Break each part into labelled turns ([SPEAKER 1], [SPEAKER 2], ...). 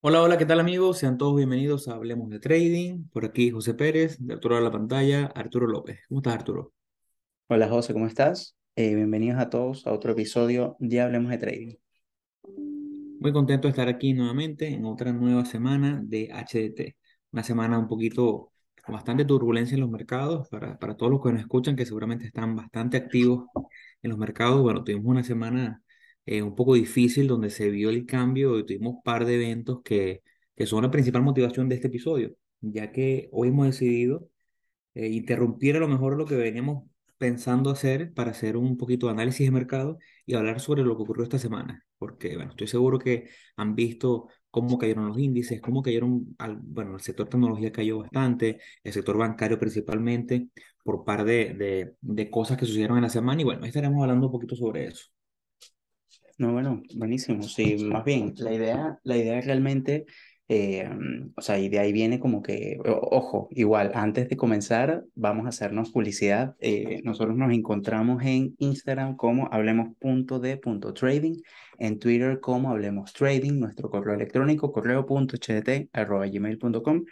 [SPEAKER 1] Hola, hola, ¿qué tal amigos? Sean todos bienvenidos a Hablemos de Trading. Por aquí José Pérez, de Arturo de la pantalla, Arturo López. ¿Cómo estás, Arturo?
[SPEAKER 2] Hola José, ¿cómo estás? Bienvenidos a todos a otro episodio de Hablemos de Trading.
[SPEAKER 1] Muy contento de estar aquí nuevamente en otra nueva semana de HDT. Una semana un poquito con bastante turbulencia en los mercados para todos los que nos escuchan, que seguramente están bastante activos en los mercados. Bueno, tuvimos una semana un poco difícil donde se vio el cambio y tuvimos un par de eventos que son la principal motivación de este episodio, ya que hoy hemos decidido interrumpir a lo mejor lo que veníamos pensando hacer para hacer un poquito de análisis de mercado y hablar sobre lo que ocurrió esta semana. Porque, bueno, estoy seguro que han visto cómo cayeron los índices, cómo cayeron, bueno, el sector tecnología cayó bastante, el sector bancario principalmente, por par de cosas que sucedieron en la semana. Y bueno, hoy estaremos hablando un poquito sobre eso.
[SPEAKER 2] No, bueno, buenísimo. Sí, más bien, la idea realmente, o sea, y de ahí viene como que, ojo, igual, antes de comenzar, vamos a hacernos publicidad. Nosotros nos encontramos en Instagram como hablemos.de.trading, en Twitter como Hablemos Trading, nuestro correo electrónico, correo.hdt@gmail.com,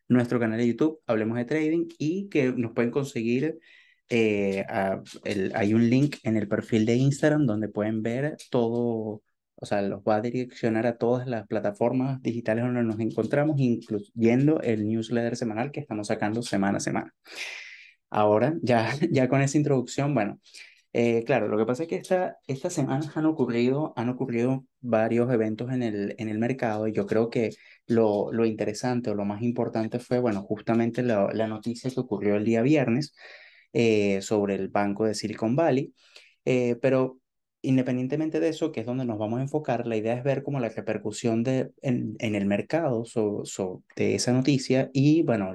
[SPEAKER 2] nuestro canal de YouTube, Hablemos de Trading, y que nos pueden conseguir hay un link en el perfil de Instagram donde pueden ver todo, o sea, los va a direccionar a todas las plataformas digitales donde nos encontramos, incluyendo el newsletter semanal que estamos sacando semana a semana. Ahora, ya, ya con esa introducción, bueno, claro, lo que pasa es que esta semana han ocurrido varios eventos en el mercado y yo creo que lo interesante o lo más importante fue, bueno, justamente la noticia que ocurrió el día viernes sobre el banco de Silicon Valley. Pero independientemente de eso, que es donde nos vamos a enfocar, la idea es ver como la repercusión en el mercado de esa noticia y, bueno,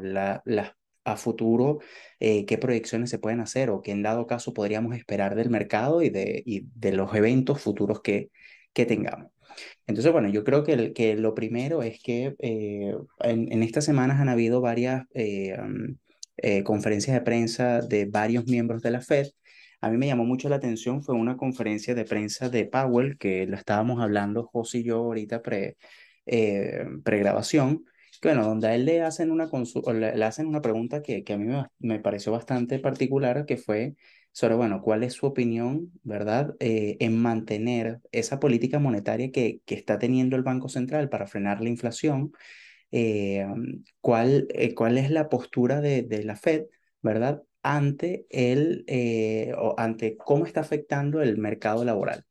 [SPEAKER 2] a futuro, qué proyecciones se pueden hacer o qué en dado caso podríamos esperar del mercado y de los eventos futuros que tengamos. Entonces, bueno, yo creo que lo primero es que en estas semanas han habido varias conferencias de prensa de varios miembros de la Fed. A mí me llamó mucho la atención, fue una conferencia de prensa de Powell, que lo estábamos hablando José y yo ahorita pregrabación, que bueno, donde a él le hacen una pregunta que a mí me pareció bastante particular, que fue sobre, bueno, cuál es su opinión, ¿verdad?, en mantener esa política monetaria que está teniendo el Banco Central para frenar la inflación. ¿Cuál es la postura de la Fed, ¿verdad?, ante cómo está afectando el mercado laboral.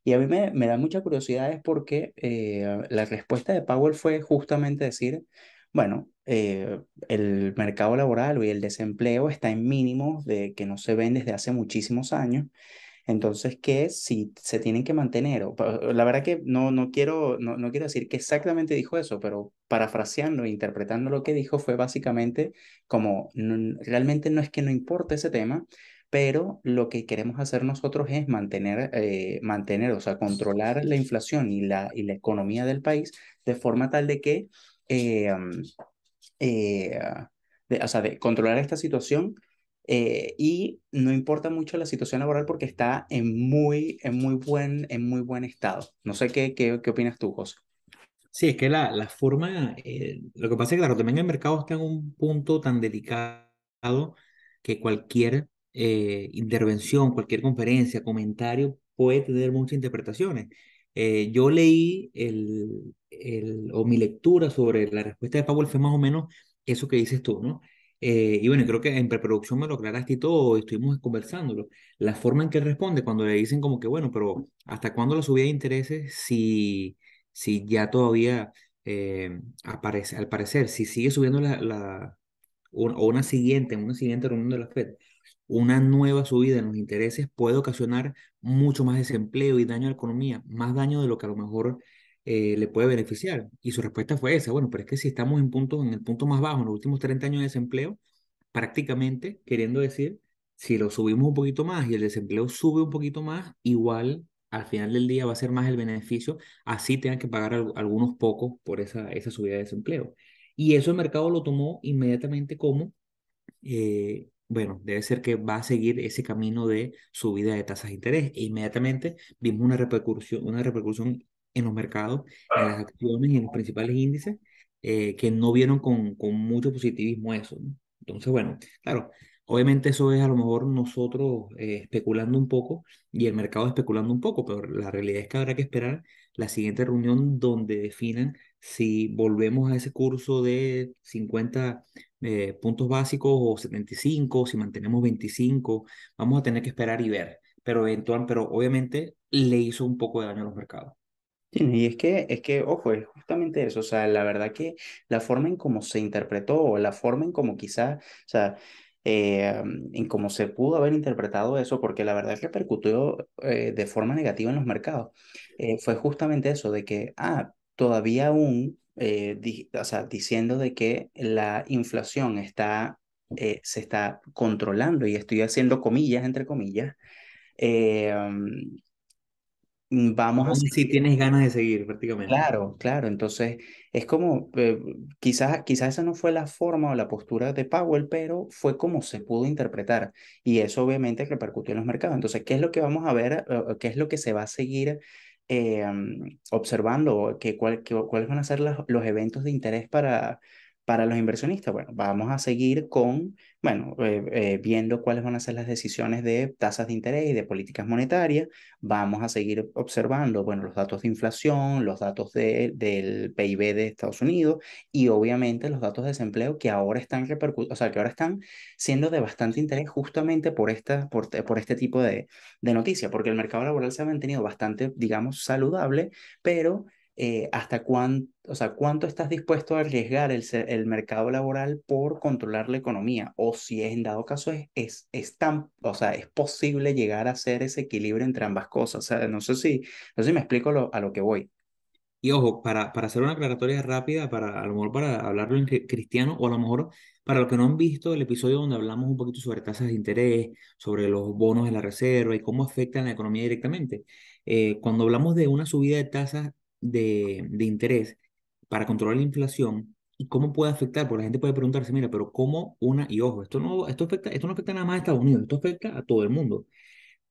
[SPEAKER 2] Y a mí me da mucha curiosidad es porque la respuesta de Powell fue justamente decir, bueno, el mercado laboral y el desempleo está en mínimos de que no se ven desde hace muchísimos años. Entonces, que si se tienen que mantener, la verdad que no quiero decir que exactamente dijo eso, pero parafraseando e interpretando lo que dijo fue básicamente como, realmente no es que no importe ese tema, pero lo que queremos hacer nosotros es mantener, o sea, controlar la inflación y la economía del país de forma tal de que, eh, um, eh, o sea, de controlar esta situación, y no importa mucho la situación laboral porque está en muy buen estado. No sé qué opinas tú, José.
[SPEAKER 1] Sí, es que la forma, lo que pasa es que claro, también el mercado está en un punto tan delicado que cualquier intervención, cualquier conferencia, comentario puede tener muchas interpretaciones. Yo leí o mi lectura sobre la respuesta de Powell fue más o menos eso que dices tú, ¿no? Y bueno, creo que en preproducción me lo aclaraste y todo, estuvimos conversándolo. La forma en que él responde cuando le dicen como que, bueno, pero ¿hasta cuándo la subida de intereses si ya todavía aparece, al parecer, si sigue subiendo o una siguiente reunión de la Fed, una nueva subida en los intereses puede ocasionar mucho más desempleo y daño a la economía, más daño de lo que a lo mejor le puede beneficiar. Y su respuesta fue esa, bueno, pero es que si estamos en el punto más bajo, en los últimos 30 años de desempleo, prácticamente queriendo decir, si lo subimos un poquito más y el desempleo sube un poquito más, igual al final del día va a ser más el beneficio, así tengan que pagar algunos pocos por esa subida de desempleo. Y eso el mercado lo tomó inmediatamente como, bueno, debe ser que va a seguir ese camino de subida de tasas de interés. E inmediatamente vimos una repercusión en los mercados, en las acciones y en los principales índices, que no vieron con mucho positivismo eso, ¿no? Entonces, bueno, claro, obviamente eso es a lo mejor nosotros especulando un poco y el mercado especulando un poco, pero la realidad es que habrá que esperar la siguiente reunión donde definan si volvemos a ese curso de 50 puntos básicos o 75, si mantenemos 25, vamos a tener que esperar y ver, pero obviamente le hizo un poco de daño a los mercados.
[SPEAKER 2] Sí, y ojo, es justamente eso, o sea, la verdad que la forma en cómo se interpretó, o la forma en cómo quizá, o sea, en cómo se pudo haber interpretado eso, porque la verdad repercutió de forma negativa en los mercados, fue justamente eso, de que, todavía aún, o sea, diciendo de que la inflación se está controlando, y estoy haciendo comillas, entre comillas, eh, vamos a
[SPEAKER 1] Aún así
[SPEAKER 2] seguir.
[SPEAKER 1] tienes ganas de seguir prácticamente.
[SPEAKER 2] Claro, claro. Entonces, es como, quizás esa no fue la forma o la postura de Powell, pero fue como se pudo interpretar. Y eso obviamente repercutió en los mercados. Entonces, ¿qué es lo que vamos a ver? ¿Qué es lo que se va a seguir observando? ¿Cuáles van a ser los eventos de interés para los inversionistas? Bueno, vamos a seguir bueno, viendo cuáles van a ser las decisiones de tasas de interés y de políticas monetarias. Vamos a seguir observando, bueno, los datos de inflación, los datos del PIB de Estados Unidos, y obviamente los datos de desempleo que ahora están o sea, que ahora están siendo de bastante interés justamente por este tipo de noticias, porque el mercado laboral se ha mantenido bastante, digamos, saludable, pero o sea, cuánto estás dispuesto a arriesgar el mercado laboral por controlar la economía, o si en dado caso o sea, es posible llegar a hacer ese equilibrio entre ambas cosas. O sea, no sé si me explico a lo que voy.
[SPEAKER 1] Y ojo, para hacer una aclaratoria rápida, a lo mejor para hablarlo en cristiano, o a lo mejor para los que no han visto el episodio donde hablamos un poquito sobre tasas de interés, sobre los bonos de la reserva y cómo afectan la economía directamente. Cuando hablamos de una subida de tasas de interés para controlar la inflación, ¿y cómo puede afectar? Porque la gente puede preguntarse, mira, pero ¿cómo una, y ojo, esto no afecta nada más a Estados Unidos, esto afecta a todo el mundo.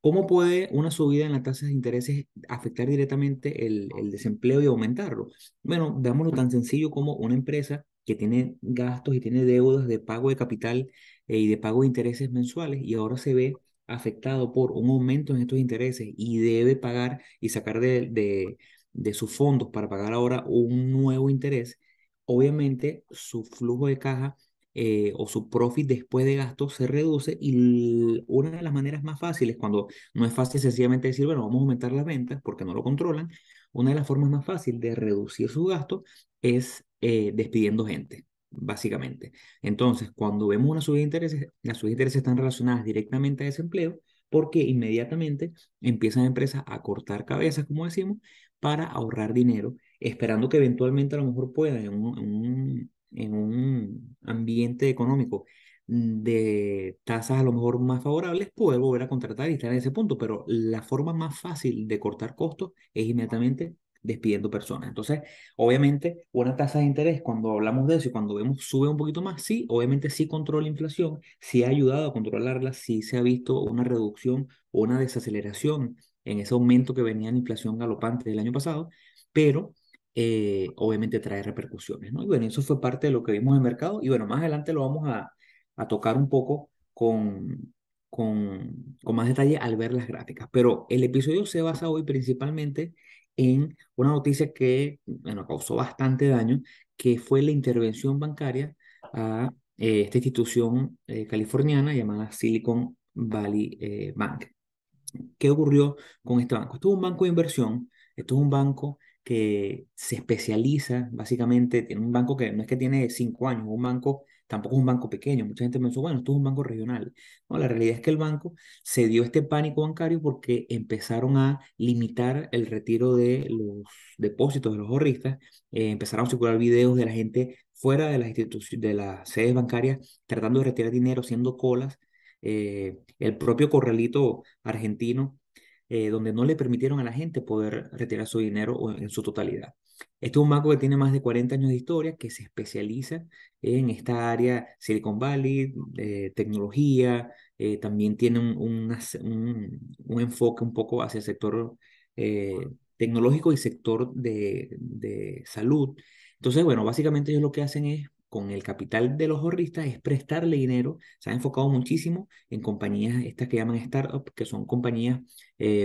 [SPEAKER 1] ¿Cómo puede una subida en las tasas de intereses afectar directamente el desempleo y aumentarlo? Bueno, veámoslo tan sencillo como una empresa que tiene gastos y tiene deudas de pago de capital y de pago de intereses mensuales y ahora se ve afectado por un aumento en estos intereses y debe pagar y sacar de sus fondos para pagar ahora un nuevo interés. Obviamente su flujo de caja o su profit después de gastos se reduce y una de las maneras más fáciles, cuando no es fácil sencillamente decir, bueno, vamos a aumentar las ventas porque no lo controlan, una de las formas más fáciles de reducir sus gastos es despidiendo gente, básicamente. Entonces, cuando vemos una subida de intereses, las subidas de intereses están relacionadas directamente a desempleo porque inmediatamente empiezan empresas a cortar cabezas, como decimos, para ahorrar dinero, esperando que eventualmente a lo mejor puedan en un ambiente económico de tasas a lo mejor más favorables, poder volver a contratar y estar en ese punto. Pero la forma más fácil de cortar costos es inmediatamente despidiendo personas. Entonces, obviamente, una tasa de interés, cuando hablamos de eso y cuando vemos sube un poquito más, sí, obviamente sí controla la inflación, sí ha ayudado a controlarla, sí se ha visto una reducción o una desaceleración en ese aumento que venía en inflación galopante del año pasado, pero obviamente trae repercusiones, ¿no? Y bueno, eso fue parte de lo que vimos en el mercado y bueno, más adelante lo vamos a tocar un poco con más detalle al ver las gráficas, pero el episodio se basa hoy principalmente en una noticia que, bueno, causó bastante daño, que fue la intervención bancaria a esta institución californiana llamada Silicon Valley Bank. ¿Qué ocurrió con este banco? Esto es un banco de inversión, esto es un banco que se especializa, básicamente, tiene un banco que no es que tiene 5 años, es un banco, tampoco es un banco pequeño. Mucha gente pensó, bueno, esto es un banco regional. No, la realidad es que el banco se dio este pánico bancario porque empezaron a limitar el retiro de los depósitos de los ahorristas, empezaron a circular videos de la gente fuera de las instituciones, de las sedes bancarias, tratando de retirar dinero, haciendo colas. El propio corralito argentino, donde no le permitieron a la gente poder retirar su dinero en su totalidad. Este es un banco que tiene más de 40 años de historia, que se especializa en esta área Silicon Valley, tecnología, también tiene un enfoque un poco hacia el sector tecnológico y sector de salud. Entonces, bueno, básicamente ellos lo que hacen es, con el capital de los ahorristas, es prestarle dinero. Se ha enfocado muchísimo en compañías estas que llaman startups, que son compañías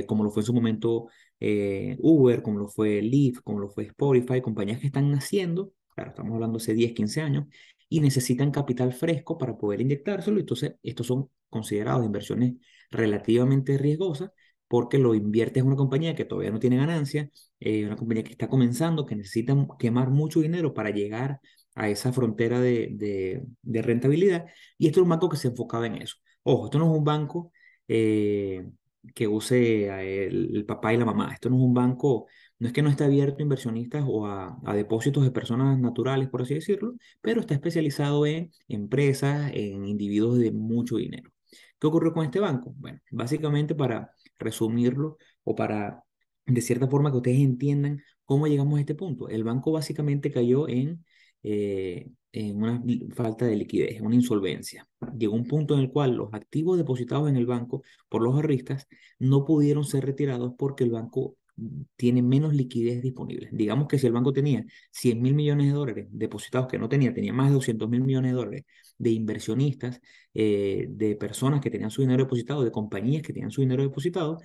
[SPEAKER 1] como lo fue en su momento Uber, como lo fue Lyft, como lo fue Spotify, compañías que están naciendo, claro, estamos hablando hace 10 15 años, y necesitan capital fresco para poder inyectárselo. Entonces, estos son considerados inversiones relativamente riesgosas porque lo inviertes en una compañía que todavía no tiene ganancias, una compañía que está comenzando, que necesita quemar mucho dinero para llegar a esa frontera de rentabilidad. Y esto es un banco que se enfocaba en eso. Ojo, esto no es un banco eh, que use el papá y la mamá. Esto no es un banco, no es que no esté abierto a inversionistas o a depósitos de personas naturales, por así decirlo, pero está especializado en empresas, en individuos de mucho dinero. ¿Qué ocurrió con este banco? Bueno, básicamente para resumirlo o para, de cierta forma, que ustedes entiendan cómo llegamos a este punto. El banco básicamente cayó en una falta de liquidez, en una insolvencia. Llegó un punto en el cual los activos depositados en el banco por los ahorristas no pudieron ser retirados porque el banco tiene menos liquidez disponible. Digamos que si el banco tenía 100.000 millones de dólares depositados, que no tenía, tenía más de 200.000 millones de dólares de inversionistas, de personas que tenían su dinero depositado, de compañías que tenían su dinero depositado.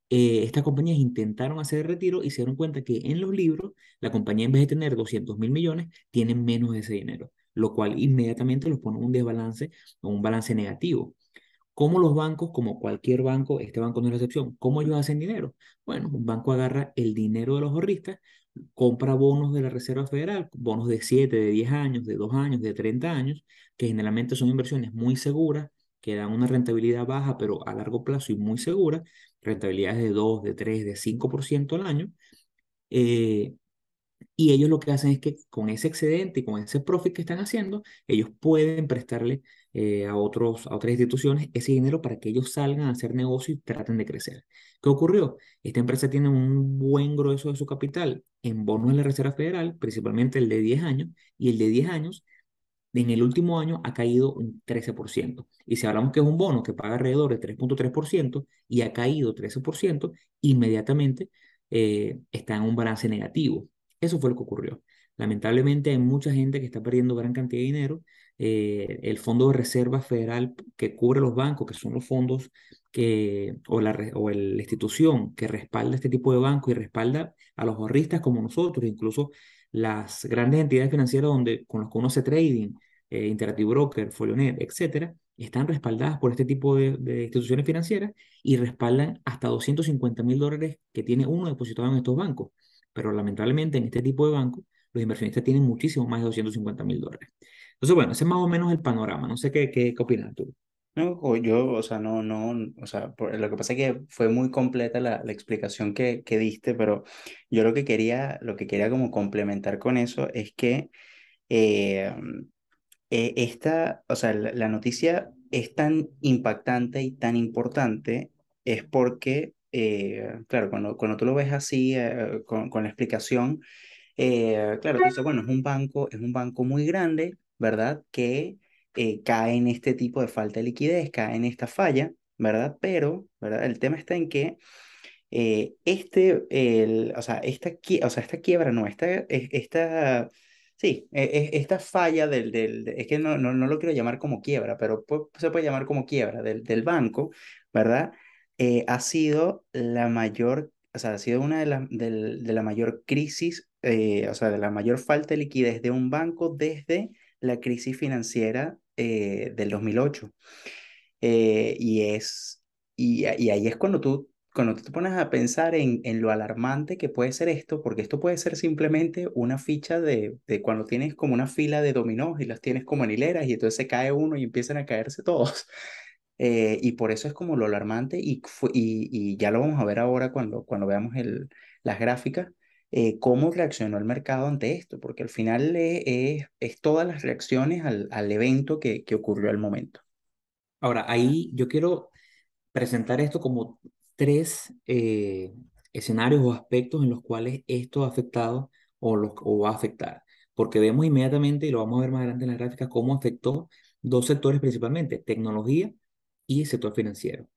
[SPEAKER 1] Estas compañías intentaron hacer el retiro y se dieron cuenta que en los libros la compañía, en vez de tener 200.000 millones, tiene menos de ese dinero, lo cual inmediatamente los pone en un desbalance o un balance negativo. ¿Cómo los bancos, como cualquier banco, este banco no es la excepción, cómo ellos hacen dinero? Bueno, un banco agarra el dinero de los ahorristas, compra bonos de la Reserva Federal, bonos de 7, de 10 años, de 2 años, de 30 años, que generalmente son inversiones muy seguras, que dan una rentabilidad baja, pero a largo plazo y muy segura, rentabilidades de 2, de 3, de 5% al año. eh, y ellos lo que hacen es que con ese excedente y con ese profit que están haciendo, ellos pueden prestarle a otras instituciones ese dinero para que ellos salgan a hacer negocio y traten de crecer. ¿Qué ocurrió? Esta empresa tiene un buen grueso de su capital en bonos de la Reserva Federal, principalmente el de 10 años, y el de 10 años en el último año ha caído un 13%. Y si hablamos que es un bono que paga alrededor de 3,3% y ha caído 13%, inmediatamente está en un balance negativo. Eso fue lo que ocurrió. Lamentablemente hay mucha gente que está perdiendo gran cantidad de dinero. El Fondo de Reserva Federal que cubre los bancos, que son los fondos la institución que respalda este tipo de banco y respalda a los ahorristas como nosotros, incluso las grandes entidades financieras con las que uno hace trading, Interactive Broker, Folionet, etcétera, están respaldadas por este tipo de instituciones financieras y respaldan hasta 250.000 dólares que tiene uno depositado en estos bancos. Pero lamentablemente en este tipo de bancos los inversionistas tienen muchísimo más de 250.000 dólares. Entonces, bueno, ese es más o menos el panorama. No sé qué opinas tú.
[SPEAKER 2] No, yo, o sea, o sea, lo que pasa es que fue muy completa la explicación que diste, pero yo lo que quería como complementar con eso es que eh, o sea, la noticia es tan impactante y tan importante es porque, claro, cuando tú lo ves así, con la explicación, claro, tú dices, bueno, es un banco muy grande, ¿verdad? Que cae en este tipo de falta de liquidez, cae en esta falla, ¿verdad? Pero, ¿verdad? El tema está en que o sea, esta quiebra, no, sí, esta falla es que no lo quiero llamar como quiebra, pero se puede llamar como quiebra del banco, ¿verdad? Ha sido la mayor, o sea, ha sido una de la mayor crisis, o sea, de la mayor falta de liquidez de un banco desde la crisis financiera del 2008. Y y ahí es cuando tú te pones a pensar en lo alarmante que puede ser esto, porque esto puede ser simplemente una ficha de cuando tienes como una fila de dominós y las tienes como en hileras y entonces se cae uno y empiezan a caerse todos. Y por eso es como lo alarmante y ya lo vamos a ver ahora cuando veamos las gráficas, cómo reaccionó el mercado ante esto, porque al final es todas las reacciones al evento que ocurrió al momento.
[SPEAKER 1] Ahora, ahí yo quiero presentar esto como tres escenarios o aspectos en los cuales esto ha afectado o va a afectar. Porque vemos inmediatamente, y lo vamos a ver más adelante en la gráfica, cómo afectó dos sectores principalmente, tecnología y sector financiero.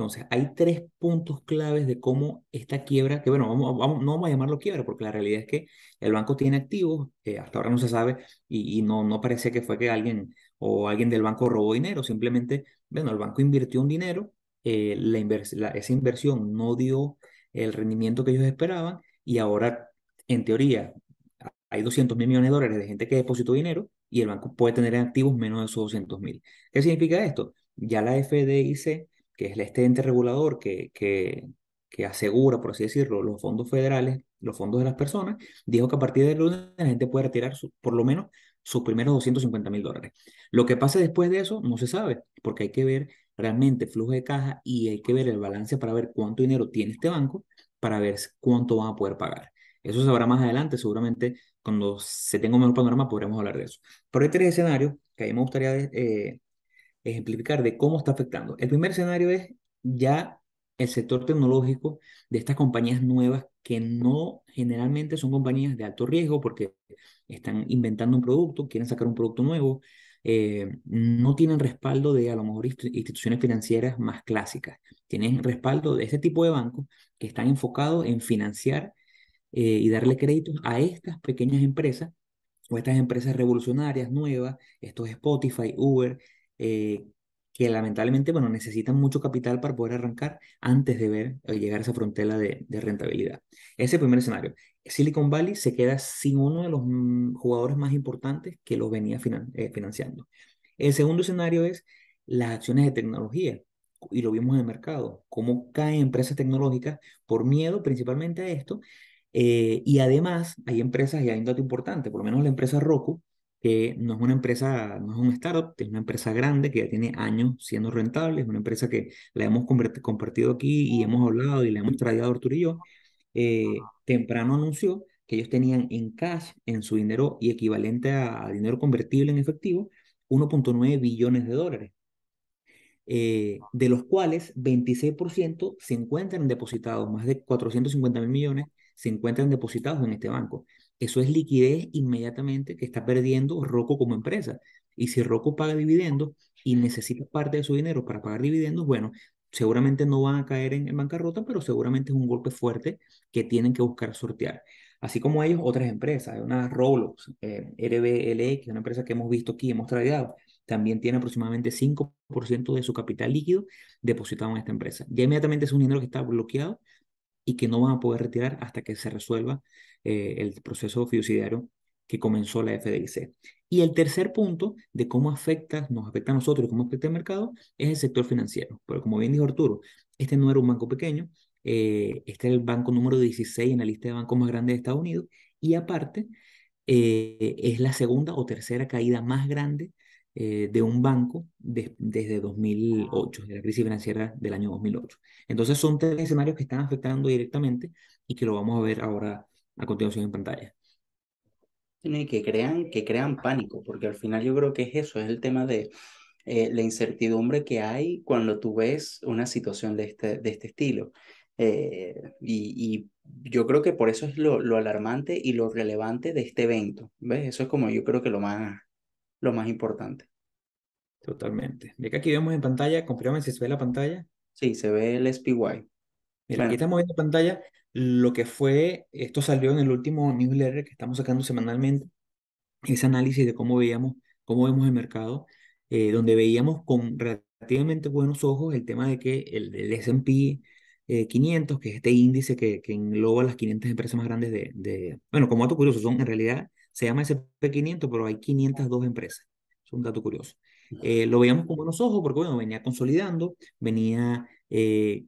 [SPEAKER 1] Entonces, hay tres puntos claves de cómo esta quiebra, que bueno, no vamos a llamarlo quiebra, porque la realidad es que el banco tiene activos, hasta ahora no se sabe, y no parece que fue que alguien o alguien del banco robó dinero, simplemente, bueno, el banco invirtió un dinero, esa inversión no dio el rendimiento que ellos esperaban, y ahora, en teoría, hay 200.000 millones de dólares de gente que depositó dinero, y el banco puede tener en activos menos de esos 200.000. ¿Qué significa esto? Ya la FDIC, que es este ente regulador que asegura, por así decirlo, los fondos federales, los fondos de las personas, dijo que a partir del lunes la gente puede retirar por lo menos sus primeros 250.000 dólares. Lo que pase después de eso no se sabe, porque hay que ver realmente flujo de caja y hay que ver el balance para ver cuánto dinero tiene este banco para ver cuánto van a poder pagar. Eso se sabrá más adelante, seguramente cuando se tenga un mejor panorama podremos hablar de eso. Pero hay tres escenarios que a mí me gustaría ejemplificar de cómo está afectando. El primer escenario es ya el sector tecnológico de estas compañías nuevas que no generalmente son compañías de alto riesgo porque están inventando un producto, quieren sacar un producto nuevo, no tienen respaldo de a lo mejor instituciones financieras más clásicas, tienen respaldo de ese tipo de bancos que están enfocados en financiar y darle créditos a estas pequeñas empresas o estas empresas revolucionarias nuevas, estos Spotify, Uber, eh, que lamentablemente, bueno, necesitan mucho capital para poder arrancar antes de ver llegar a esa frontera de rentabilidad. Ese es el primer escenario. Silicon Valley se queda sin uno de los jugadores más importantes que los venía financiando. El segundo escenario es las acciones de tecnología. Y lo vimos en el mercado, cómo caen empresas tecnológicas por miedo principalmente a esto y además hay empresas, y hay un dato importante, por lo menos la empresa Roku, que no es una empresa, no es un startup, es una empresa grande que ya tiene años siendo rentable, es una empresa que la hemos compartido aquí y hemos hablado y la hemos traído a Arturo y yo, temprano anunció que ellos tenían en cash, en su dinero y equivalente a dinero convertible en efectivo, 1,9 billones de dólares de los cuales 26% se encuentran depositados, más de 450.000 millones se encuentran depositados en este banco. Eso es liquidez inmediatamente que está perdiendo Rocco como empresa. Y si Rocco paga dividendos y necesita parte de su dinero para pagar dividendos, bueno, seguramente no van a caer en bancarrota, pero seguramente es un golpe fuerte que tienen que buscar sortear. Así como ellos, otras empresas, hay una Roblox, RBLX, que es una empresa que hemos visto aquí, hemos traído también tiene aproximadamente 5% de su capital líquido depositado en esta empresa. Ya inmediatamente es un dinero que está bloqueado y que no van a poder retirar hasta que se resuelva el proceso fiduciario que comenzó la FDIC. Y el tercer punto de cómo nos afecta a nosotros y cómo afecta al mercado es el sector financiero. Pero como bien dijo Arturo, este no era un banco pequeño, este era el banco número 16 en la lista de bancos más grandes de Estados Unidos y aparte es la segunda o tercera caída más grande de un banco desde 2008, de la crisis financiera del año 2008. Entonces son tres escenarios que están afectando directamente y que lo vamos a ver ahora a continuación en pantalla.
[SPEAKER 2] Y que crean pánico, porque al final yo creo que es eso, es el tema de la incertidumbre que hay cuando tú ves una situación de este estilo. Y yo creo que por eso es lo alarmante y lo relevante de este evento, ¿ves? Eso es como yo creo que lo más importante.
[SPEAKER 1] Totalmente. Ya que aquí vemos en pantalla, confirma si se ve la pantalla.
[SPEAKER 2] Sí, se ve el SPY.
[SPEAKER 1] Mira, aquí
[SPEAKER 2] Bueno,
[SPEAKER 1] estamos viendo en pantalla lo que fue, esto salió en el último newsletter que estamos sacando semanalmente, ese análisis de cómo vemos el mercado, donde veíamos con relativamente buenos ojos el tema de que el S&P 500, que es este índice que engloba las 500 empresas más grandes bueno, como dato curioso, en realidad se llama S&P 500, pero hay 502 empresas. Es un dato curioso. Lo veíamos con buenos ojos porque, bueno, venía consolidando, venía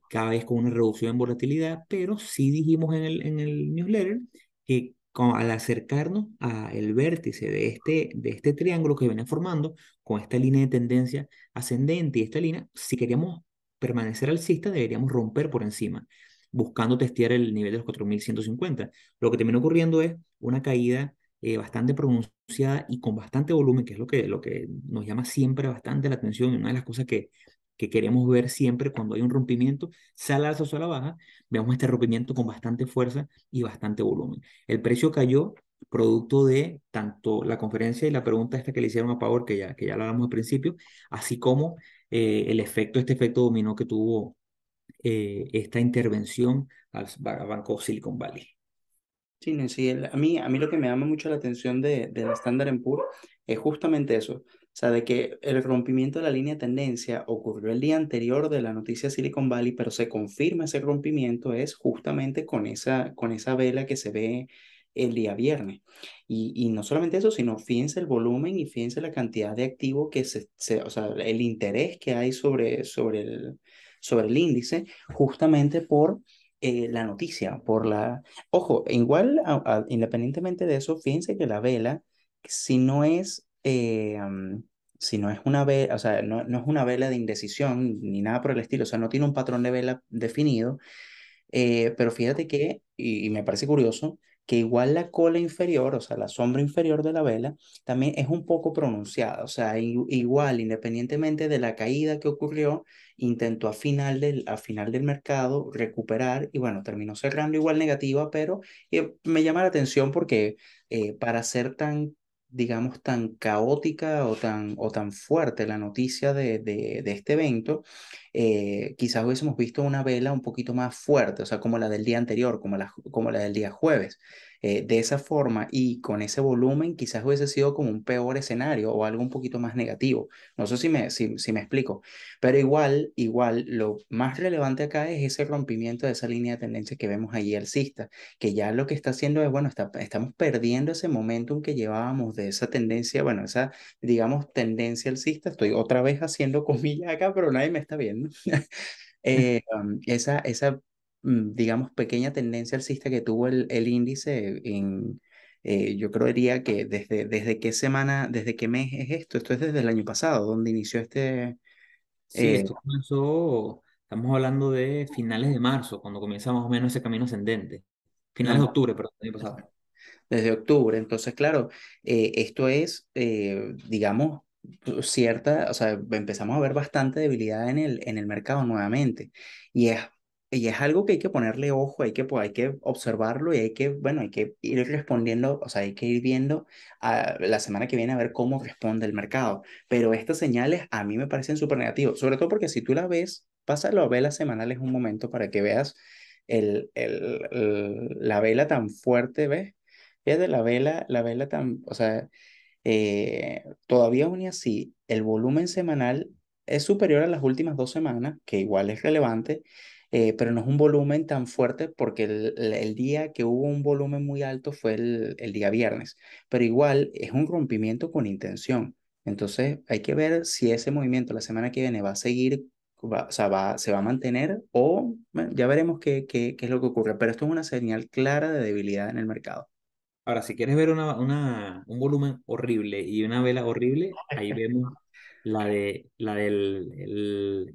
[SPEAKER 1] cada vez con una reducción en volatilidad, pero sí dijimos en el newsletter que al acercarnos al vértice de este triángulo que venía formando, con esta línea de tendencia ascendente y esta línea, si queríamos permanecer alcista, deberíamos romper por encima, buscando testear el nivel de los 4.150. Lo que terminó ocurriendo es una caída bastante pronunciada y con bastante volumen, que es lo que nos llama siempre bastante la atención y una de las cosas que queremos ver siempre cuando hay un rompimiento, sea al alza o sea a la baja, vemos este rompimiento con bastante fuerza y bastante volumen. El precio cayó producto de tanto la conferencia y la pregunta esta que le hicieron a Power, que ya la hablamos al principio, así como este efecto dominó que tuvo esta intervención al Banco Silicon Valley.
[SPEAKER 2] Sí, Nancy, a mí lo que me llama mucho la atención del Standard Poor's es justamente eso. O sea, de que el rompimiento de la línea de tendencia ocurrió el día anterior de la noticia Silicon Valley, pero se confirma ese rompimiento es justamente con esa vela que se ve el día viernes. Y no solamente eso, sino fíjense el volumen y fíjense la cantidad de activos que o sea, el interés que hay sobre el índice, justamente por la noticia, por la... Ojo, igual, independientemente de eso, fíjense que la vela, si no es, si no es una vela, o sea, no es una vela de indecisión ni nada por el estilo, o sea, no tiene un patrón de vela definido, pero fíjate que, y me parece curioso, que igual la cola inferior, o sea, la sombra inferior de la vela, también es un poco pronunciada. O sea, igual, independientemente de la caída que ocurrió, intentó a final del mercado recuperar y bueno, terminó cerrando igual negativa, pero me llama la atención porque para ser tan digamos, tan caótica o tan fuerte la noticia de este evento, quizás hubiésemos visto una vela un poquito más fuerte, o sea, como la del día anterior, como la del día jueves. De esa forma y con ese volumen, quizás hubiese sido como un peor escenario o algo un poquito más negativo. No sé si me explico, pero igual, lo más relevante acá es ese rompimiento de esa línea de tendencia que vemos ahí alcista, que ya lo que está haciendo es, bueno, estamos perdiendo ese momentum que llevábamos de esa tendencia, bueno, esa digamos, tendencia alcista. Estoy otra vez haciendo comillas acá, pero nadie me está viendo. Digamos, pequeña tendencia alcista que tuvo el índice yo creería que desde qué semana, desde qué mes es esto. Esto es desde el año pasado, donde inició
[SPEAKER 1] Sí,
[SPEAKER 2] eh,
[SPEAKER 1] esto comenzó, estamos hablando de finales de marzo, cuando comienza más o menos ese camino ascendente.
[SPEAKER 2] no,
[SPEAKER 1] Finales de octubre, perdón, el año pasado.
[SPEAKER 2] desde octubre. Entonces, claro, esto es, digamos, cierta, o sea, empezamos a ver bastante debilidad en el mercado nuevamente. Y es, y es algo que hay que ponerle ojo, hay que observarlo y bueno, hay que ir respondiendo, o sea, hay que ir viendo la semana que viene a ver cómo responde el mercado. Pero estas señales a mí me parecen súper negativas, sobre todo porque si tú la ves, pásalo a velas semanales un momento para que veas la vela tan fuerte, ¿ves? Fíjate, la vela tan, o sea, todavía aún y así, el volumen semanal es superior a las últimas 2 semanas, que igual es relevante, pero no es un volumen tan fuerte porque el día que hubo un volumen muy alto fue el día viernes, pero igual es un rompimiento con intención. Entonces hay que ver si ese movimiento la semana que viene va a seguir, o sea, se va a mantener o bueno, ya veremos qué es lo que ocurre, pero esto es una señal clara de debilidad en el mercado.
[SPEAKER 1] Ahora, si quieres ver un volumen horrible y una vela horrible, ahí vemos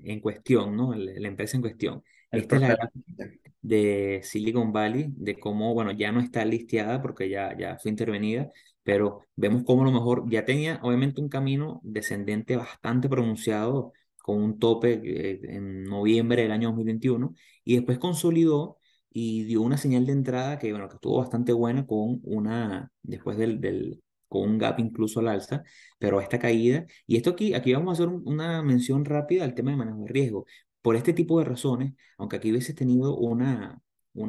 [SPEAKER 1] en cuestión, ¿no? La empresa en cuestión.
[SPEAKER 2] El
[SPEAKER 1] Esta es la
[SPEAKER 2] proceso.
[SPEAKER 1] gráfica de Silicon Valley, de cómo, bueno, ya no está listeada porque ya fue intervenida, pero vemos cómo a lo mejor ya tenía obviamente un camino descendente bastante pronunciado con un tope en noviembre del año 2021 y después consolidó y dio una señal de entrada que, bueno, que estuvo bastante buena después con un gap incluso al alza, pero esta caída, y esto aquí vamos a hacer una mención rápida al tema de manejo de riesgo. Por este tipo de razones, aunque aquí hubiese tenido una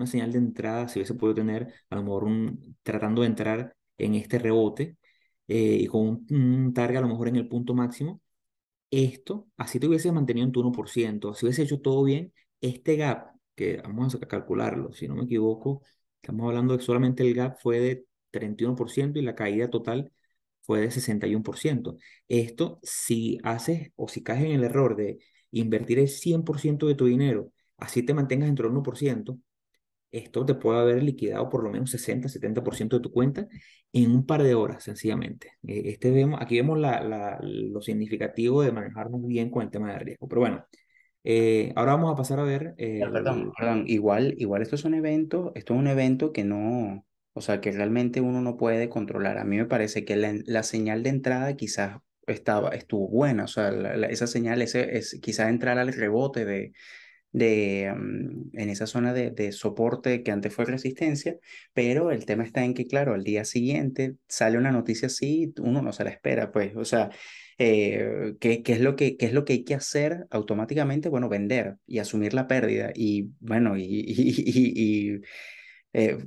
[SPEAKER 1] señal de entrada, si hubiese podido tener a lo mejor tratando de entrar en este rebote y con un target a lo mejor en el punto máximo, esto, así te hubiese mantenido en tu 1%, si hubiese hecho todo bien, este gap, que vamos a calcularlo, si no me equivoco, estamos hablando de que solamente el gap fue de 31% y la caída total fue de 61%. Esto, si haces o si caes en el error de invertir el 100% de tu dinero, así te mantengas dentro del 1%, esto te puede haber liquidado por lo menos 60-70% de tu cuenta en un par de horas, sencillamente. Aquí vemos lo significativo de manejarnos bien con el tema de riesgo. Pero bueno, ahora vamos a pasar a ver
[SPEAKER 2] Perdón, igual esto es un evento que no, o sea, que realmente uno no puede controlar. A mí me parece que la señal de entrada quizás estuvo buena, o sea, esa señal, quizás entrar al rebote en esa zona de soporte que antes fue resistencia, pero el tema está en que, claro, al día siguiente sale una noticia así, uno no se la espera, pues, o sea, qué es lo que hay que hacer automáticamente? Bueno, vender y asumir la pérdida y bueno,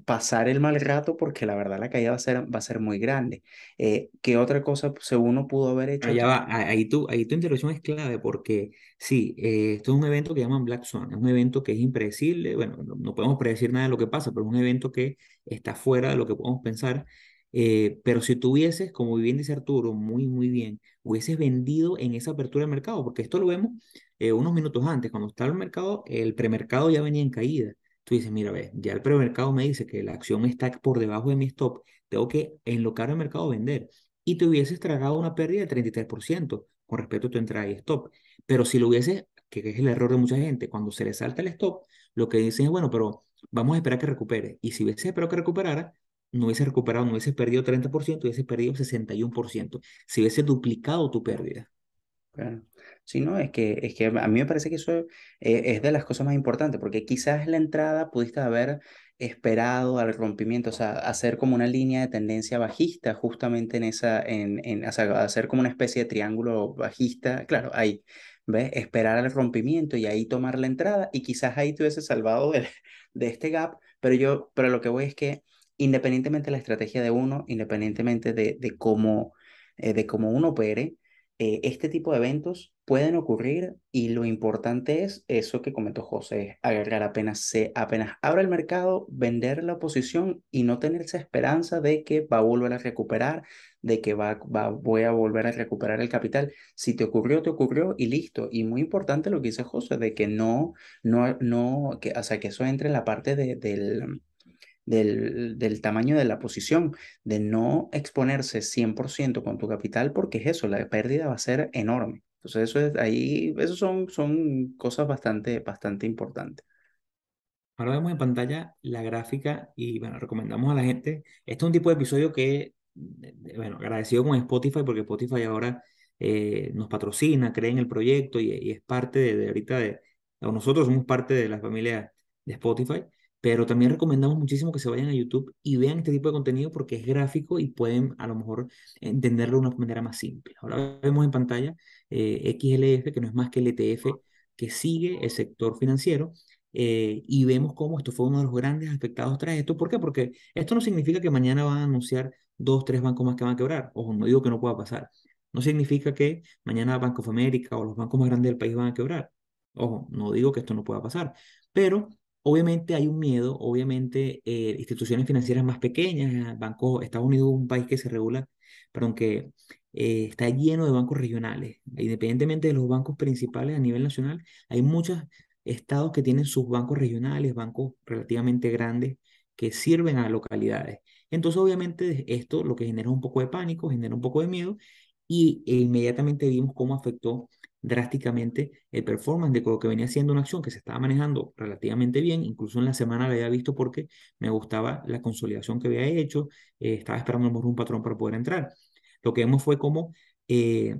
[SPEAKER 2] pasar el mal rato porque la verdad la caída va a ser muy grande. ¿Qué otra cosa uno pudo haber hecho
[SPEAKER 1] Allá
[SPEAKER 2] aquí?
[SPEAKER 1] va, ahí tu intervención es clave porque sí, esto es un evento que llaman Black Swan, es un evento que es impredecible, bueno, no podemos predecir nada de lo que pasa, pero es un evento que está fuera de lo que podemos pensar, pero si tú hubieses, como bien dice Arturo, muy bien, hubieses vendido en esa apertura del mercado, porque esto lo vemos unos minutos antes, cuando estaba el mercado, el premercado ya venía en caída. Tú dices, mira, ve, ya el premercado me dice que la acción está por debajo de mi stop, tengo que enlocar el mercado a vender y te hubieses tragado una pérdida de 33% con respecto a tu entrada y stop. Pero si lo hubieses, que es el error de mucha gente, cuando se le salta el stop, lo que dicen es, bueno, pero vamos a esperar que recupere. Y si hubieses esperado que recuperara, no hubiese recuperado, no hubieses perdido 30%, hubieses perdido 61%. Si hubiese duplicado tu pérdida.
[SPEAKER 2] Claro. Sí, no, es que a mí me parece que eso es de las cosas más importantes, porque quizás en la entrada pudiste haber esperado al rompimiento, o sea, hacer como una línea de tendencia bajista, justamente o sea, hacer como una especie de triángulo bajista, claro, ahí, ¿ves? Esperar al rompimiento y ahí tomar la entrada, y quizás ahí te hubiese salvado de este gap, pero lo que voy es que independientemente de la estrategia de uno, independientemente de cómo uno opere, este tipo de eventos pueden ocurrir y lo importante es eso que comentó José, es agarrar apenas abra el mercado, vender la posición y no tener esa esperanza de que va a volver a recuperar, de que voy a volver a recuperar el capital. Si te ocurrió y listo. Y muy importante lo que dice José, de que o sea, que eso entre en la parte del tamaño de la posición, de no exponerse 100% con tu capital, porque es eso, la pérdida va a ser enorme. Entonces, eso son cosas bastante importantes.
[SPEAKER 1] Ahora vemos en pantalla la gráfica y bueno, recomendamos a la gente. Este es un tipo de episodio que, bueno, agradecido con Spotify porque Spotify ahora nos patrocina, cree en el proyecto y es parte de ahorita o nosotros somos parte de la familia de Spotify, pero también recomendamos muchísimo que se vayan a YouTube y vean este tipo de contenido porque es gráfico y pueden a lo mejor entenderlo de una manera más simple. Ahora vemos en pantalla XLF, que no es más que el ETF que sigue el sector financiero y vemos cómo esto fue uno de los grandes afectados tras esto. ¿Por qué? Porque esto no significa que mañana van a anunciar dos, tres bancos más que van a quebrar. Ojo, no digo que no pueda pasar. No significa que mañana Bank of America o los bancos más grandes del país van a quebrar. Ojo, no digo que esto no pueda pasar. Pero obviamente hay un miedo, obviamente instituciones financieras más pequeñas, bancos, Estados Unidos es un país que se regula, pero aunque está lleno de bancos regionales, independientemente de los bancos principales a nivel nacional, hay muchas estados que tienen sus bancos regionales, bancos relativamente grandes que sirven a localidades. Entonces, obviamente, esto lo que genera un poco de pánico, genera un poco de miedo e inmediatamente vimos cómo afectó drásticamente el performance de lo que venía siendo una acción que se estaba manejando relativamente bien, incluso en la semana la había visto porque me gustaba la consolidación que había hecho, estaba esperando a lo mejor un patrón para poder entrar. Lo que vemos fue como eh,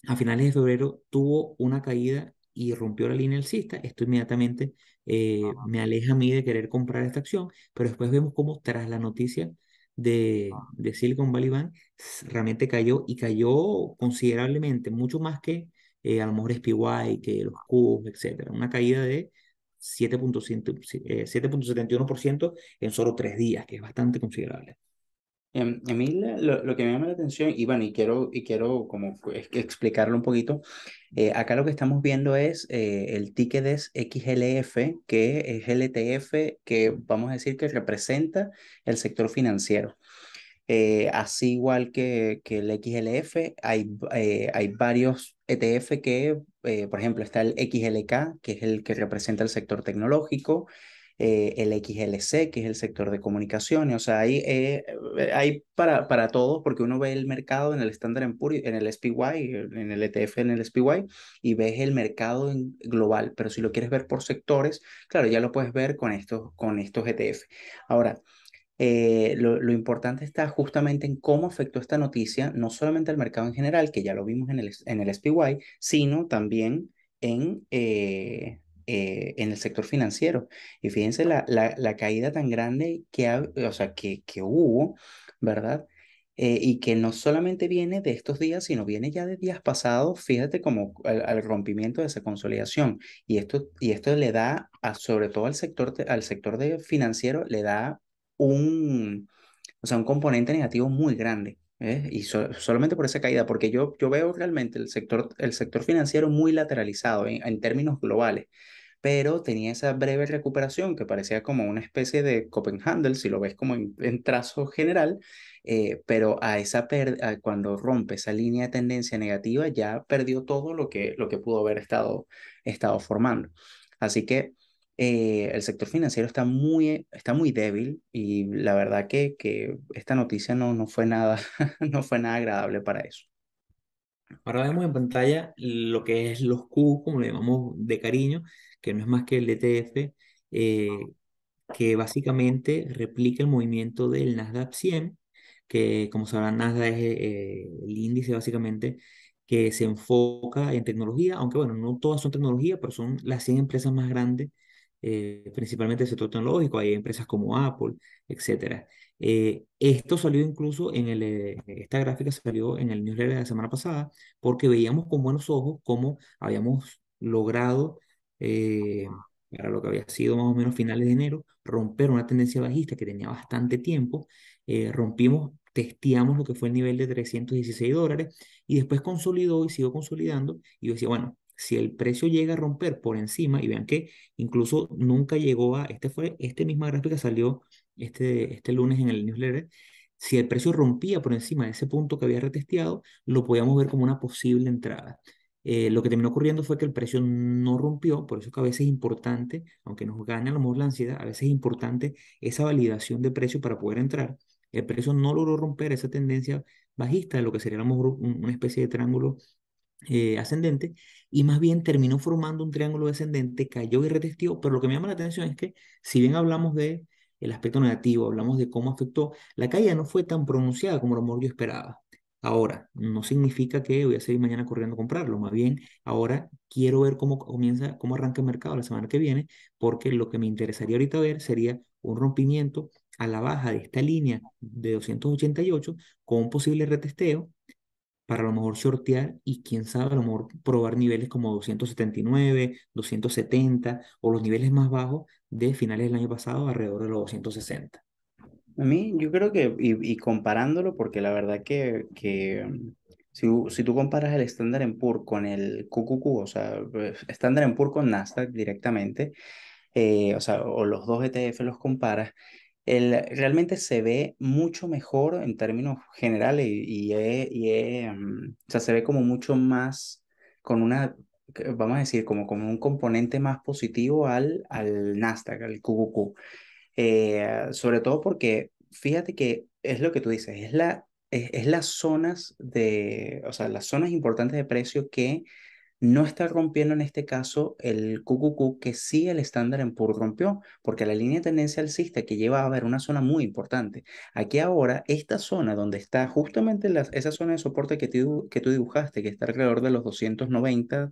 [SPEAKER 1] a finales de febrero tuvo una caída y rompió la línea alcista. Esto inmediatamente me aleja a mí de querer comprar esta acción, pero después vemos cómo tras la noticia de Silicon Valley Bank realmente cayó y cayó considerablemente, mucho más que a lo mejor SPY, que los cubos, etcétera. Una caída de 7.71% en solo 3 días, que es bastante considerable.
[SPEAKER 2] A mí lo que me llama la atención, y bueno, y quiero como es que explicarlo un poquito, acá lo que estamos viendo es el ticket es XLF, que es el ETF que vamos a decir que representa el sector financiero. Así igual que el XLF, hay varios ETF por ejemplo, está el XLK, que es el que representa el sector tecnológico, el XLC, que es el sector de comunicaciones, o sea, hay para todos, porque uno ve el mercado en el Standard Poor's, en el SPY, en el ETF, en el SPY, y ves el mercado global, pero si lo quieres ver por sectores, claro, ya lo puedes ver con estos ETF. Ahora, lo importante está justamente en cómo afectó esta noticia, no solamente al mercado en general, que ya lo vimos en el SPY, sino también en el sector financiero. Y fíjense la caída tan grande o sea, que hubo, ¿verdad? y que no solamente viene de estos días, sino viene ya de días pasados, fíjate como al rompimiento de esa consolidación. Y esto le da, sobre todo al sector de financiero, le da un, o sea, un componente negativo muy grande. Y solamente por esa caída, porque yo veo realmente el sector financiero muy lateralizado en términos globales, pero tenía esa breve recuperación que parecía como una especie de Copenhagen, si lo ves como en trazo general, pero cuando rompe esa línea de tendencia negativa ya perdió todo lo que pudo haber estado formando. Así que el sector financiero está muy débil y la verdad que esta noticia no fue nada, no fue nada agradable para eso.
[SPEAKER 1] Ahora vemos en pantalla lo que es los Q, como le llamamos de cariño, que no es más que el ETF, que básicamente replica el movimiento del Nasdaq 100, que como sabrán, Nasdaq es el índice básicamente que se enfoca en tecnología, aunque bueno, no todas son tecnología, pero son las 100 empresas más grandes, principalmente del sector tecnológico, hay empresas como Apple, etcétera. Esto salió incluso esta gráfica salió en el newsletter de la semana pasada, porque veíamos con buenos ojos cómo habíamos logrado para lo que había sido más o menos finales de enero, romper una tendencia bajista que tenía bastante tiempo, rompimos, testeamos lo que fue el nivel de $316 y después consolidó y siguió consolidando y yo decía, bueno, si el precio llega a romper por encima, y vean que incluso nunca llegó esta misma gráfica salió este lunes en el newsletter, si el precio rompía por encima de ese punto que había retesteado, lo podíamos ver como una posible entrada. Lo que terminó ocurriendo fue que el precio no rompió, por eso es que a veces es importante, aunque nos gane a lo mejor la ansiedad, a veces es importante esa validación de precio para poder entrar. El precio no logró romper esa tendencia bajista de lo que sería a lo mejor una especie de triángulo ascendente y más bien terminó formando un triángulo descendente, cayó y retestió, pero lo que me llama la atención es que si bien hablamos de el aspecto negativo, hablamos de cómo afectó, la caída no fue tan pronunciada como lo mejor yo esperaba. Ahora, no significa que voy a seguir mañana corriendo a comprarlo, más bien ahora quiero ver cómo comienza, cómo arranca el mercado la semana que viene, porque lo que me interesaría ahorita ver sería un rompimiento a la baja de esta línea de 288 con un posible retesteo para a lo mejor shortear y quién sabe, a lo mejor probar niveles como 279, 270 o los niveles más bajos de finales del año pasado alrededor de los 260.
[SPEAKER 2] A mí, yo creo que, y comparándolo, porque la verdad que si tú comparas el Standard Poor's con el QQQ, o sea, Standard Poor's con Nasdaq directamente, o sea, o los dos ETF los comparas, realmente se ve mucho mejor en términos generales o sea, se ve como mucho más con vamos a decir, como un componente más positivo al Nasdaq, al QQQ. Sobre todo porque fíjate que es lo que tú dices, es las zonas o sea, las zonas importantes de precio que no está rompiendo en este caso el QQQ, que sí el Standard Poor's rompió, porque la línea de tendencia alcista que lleva a ver una zona muy importante. Aquí ahora, esta zona donde está justamente esa zona de soporte que tú dibujaste, que está alrededor de los 290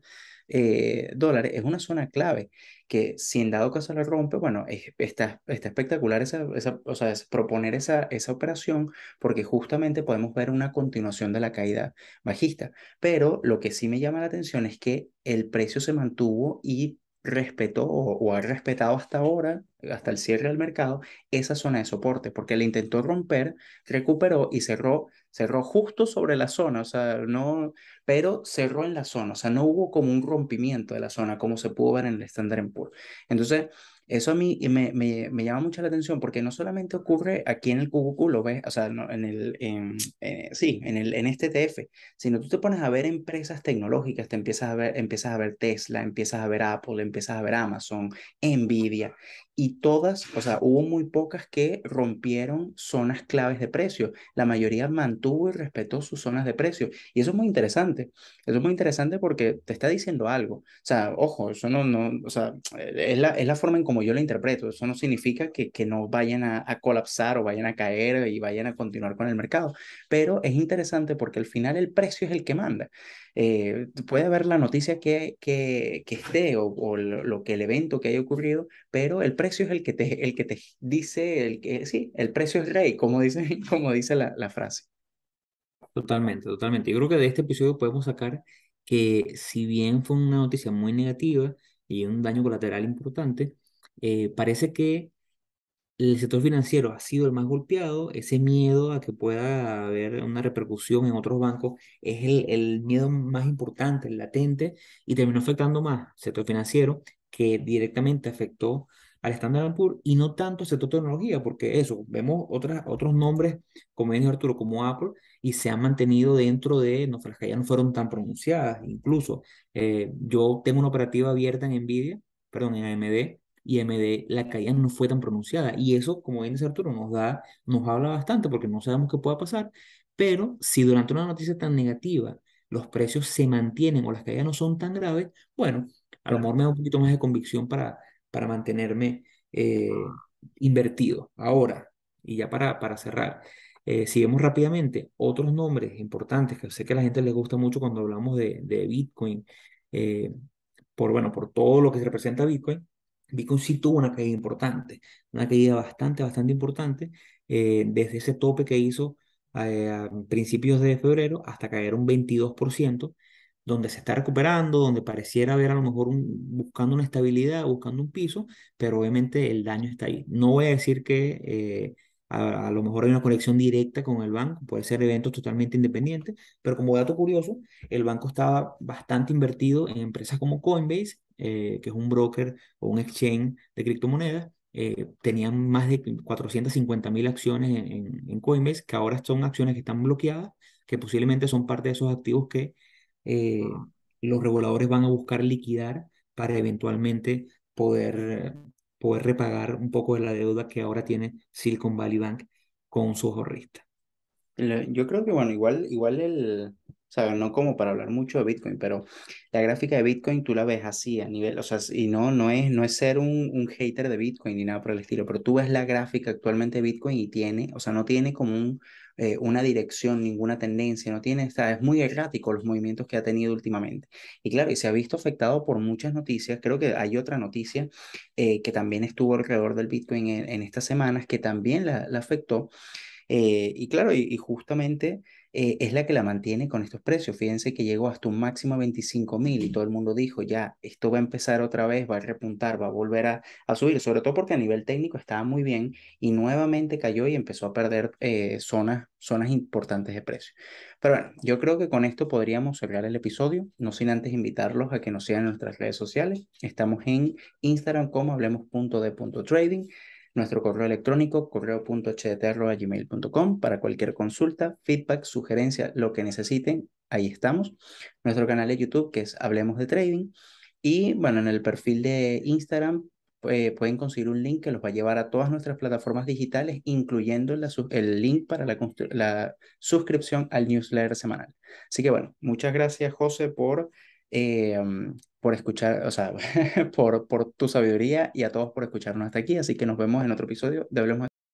[SPEAKER 2] dólares, es una zona clave que si en dado caso la rompe, bueno, está espectacular o sea, proponer esa operación porque justamente podemos ver una continuación de la caída bajista. Pero lo que sí me llama la atención es que el precio se mantuvo y respetó o ha respetado hasta ahora, hasta el cierre del mercado, esa zona de soporte, porque le intentó romper, recuperó y cerró justo sobre la zona, o sea, no, pero cerró en la zona, o sea, no hubo como un rompimiento de la zona, como se pudo ver en el Standard Poor's. Entonces, eso a mí me llama mucho la atención porque no solamente ocurre aquí en el QQQ, lo ves, o sea, sí, en este ETF, sino tú te pones a ver empresas tecnológicas, empiezas a ver Tesla, empiezas a ver Apple, empiezas a ver Amazon, Nvidia, y todas, o sea, hubo muy pocas que rompieron zonas claves de precio. La mayoría mantuvo y respetó sus zonas de precio. Y eso es muy interesante. Eso es muy interesante porque te está diciendo algo. O sea, ojo, eso o sea, es la forma en como yo lo interpreto. Eso no significa que no vayan a colapsar o vayan a caer y vayan a continuar con el mercado, pero es interesante porque al final el precio es el que manda. Puede haber la noticia que esté o lo que el evento que haya ocurrido, pero el precio es el que te dice, sí, el precio es rey, como dice, como dice la frase.
[SPEAKER 1] Totalmente, totalmente. Yo creo que de este episodio podemos sacar que si bien fue una noticia muy negativa y un daño colateral importante, parece que el sector financiero ha sido el más golpeado. Ese miedo a que pueda haber una repercusión en otros bancos es el miedo más importante, el latente, y terminó afectando más al sector financiero que directamente afectó al Standard Poor's y no tanto al sector tecnología, porque eso, vemos otros nombres, como dijo Arturo, como Apple, y se han mantenido dentro de, no, las caídas no fueron tan pronunciadas. Incluso yo tengo una operativa abierta en Nvidia, perdón, en AMD, y MD la caída no fue tan pronunciada. Y eso, como bien dice Arturo, nos habla bastante porque no sabemos qué pueda pasar, pero si durante una noticia tan negativa los precios se mantienen o las caídas no son tan graves, bueno, a lo
[SPEAKER 2] Claro.
[SPEAKER 1] mejor me da un poquito más de convicción para mantenerme invertido. Ahora, y ya para cerrar, si vemos rápidamente otros nombres importantes que sé que a la gente les gusta mucho cuando hablamos de Bitcoin, eh, bueno, por todo lo que se representa Bitcoin. Bitcoin sí tuvo una caída importante, una caída bastante importante, desde ese tope que hizo a principios de febrero hasta caer un 22%, donde se está recuperando, donde pareciera haber a lo mejor buscando una estabilidad, buscando un piso, pero obviamente el daño está ahí. No voy a decir que a lo mejor hay una conexión directa con el banco, puede ser eventos totalmente independientes, pero como dato curioso, el banco estaba bastante invertido en empresas como Coinbase, que es un broker o un exchange de criptomonedas. Tenían más de 450.000 acciones en Coinbase, que ahora son acciones que están bloqueadas, que posiblemente son parte de esos activos que eh, los reguladores van a buscar liquidar para eventualmente poder repagar un poco de la deuda que ahora tiene Silicon Valley Bank con sus ahorristas.
[SPEAKER 2] Yo creo que, bueno, igual o sea, no como para hablar mucho de Bitcoin, pero la gráfica de Bitcoin tú la ves así a nivel, o sea, y no es ser un hater de Bitcoin ni nada por el estilo, pero tú ves la gráfica actualmente de Bitcoin y tiene, o sea, no tiene como una dirección, ninguna tendencia, no tiene, o sea, es muy errático los movimientos que ha tenido últimamente. Y claro, y se ha visto afectado por muchas noticias. Creo que hay otra noticia que también estuvo alrededor del Bitcoin en estas semanas que también la afectó. Y claro, y justamente es la que la mantiene con estos precios. Fíjense que llegó hasta un máximo de 25.000 y todo el mundo dijo, ya, esto va a empezar otra vez, va a repuntar, va a volver a subir, sobre todo porque a nivel técnico estaba muy bien y nuevamente cayó y empezó a perder zonas importantes de precio. Pero bueno, yo creo que con esto podríamos cerrar el episodio, no sin antes invitarlos a que nos sigan en nuestras redes sociales. Estamos en Instagram como hablemos.de.trading, nuestro correo electrónico correo.htt@gmail.com para cualquier consulta, feedback, sugerencia, lo que necesiten, ahí estamos. Nuestro canal de YouTube que es Hablemos de Trading y bueno, en el perfil de Instagram pueden conseguir un link que los va a llevar a todas nuestras plataformas digitales, incluyendo el link para la suscripción al newsletter semanal. Así que bueno, muchas gracias José eh, por escuchar, o sea, por tu sabiduría y a todos por escucharnos hasta aquí. Así que nos vemos en otro episodio de Hablemos